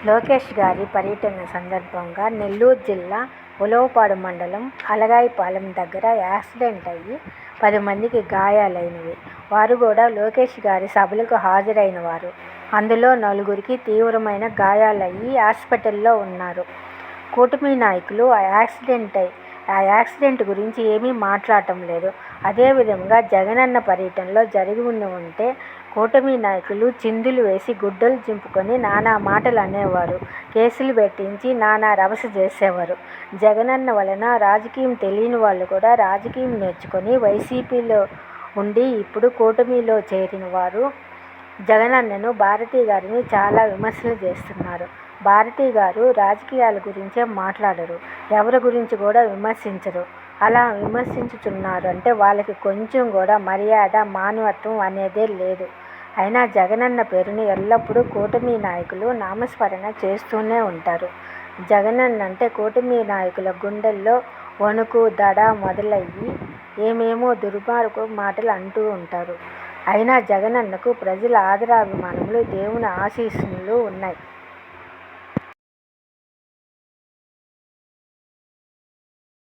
లోకేష్ గారి పర్యటన సందర్భంగా నెల్లూరు జిల్లా ఉలవపాడు మండలం అలగాయిపాలెం దగ్గర యాక్సిడెంట్ అయ్యి 10 మందికి గాయాలైనవి. వారు కూడా లోకేష్ గారి సభలకు హాజరైన వారు. అందులో 4గురికి తీవ్రమైన గాయాలయ్యి హాస్పిటల్లో ఉన్నారు. కూటమి నాయకులు ఆ యాక్సిడెంట్ గురించి ఏమీ మాట్లాడటం లేదు. అదేవిధంగా జగనన్న పర్యటనలో జరిగి ఉంటే కూటమి నాయకులు చిందులు వేసి గుడ్డలు చింపుకొని నానా మాటలు అనేవారు. కేసులు పెట్టించి నానా రభస చేసేవారు. జగనన్న వలన రాజకీయం తెలియని వాళ్ళు కూడా రాజకీయం నేర్చుకొని వైసీపీలో ఉండి ఇప్పుడు కూటమిలో చేరిన వారు జగనన్నను, భారతి గారిని చాలా విమర్శలు చేస్తున్నారు. భారతి గారు రాజకీయాల గురించే మాట్లాడరు, ఎవరి గురించి కూడా విమర్శించరు. అలా విమర్శించుతున్నారు అంటే వాళ్ళకి కొంచెం కూడా మర్యాద, మానవత్వం అనేదే లేదు. అయినా జగనన్న పేరుని ఎల్లప్పుడూ కూటమి నాయకులు నామస్మరణ చేస్తూనే ఉంటారు. జగనన్న అంటే కూటమి నాయకుల గుండెల్లో వణుకు, దడ మొదలయ్యి ఏమేమో దుర్మార్గ మాటలు అంటూ ఉంటారు. అయినా జగనన్నకు ప్రజల ఆదరాభిమానములు, దేవుని ఆశీస్సులు ఉన్నాయి.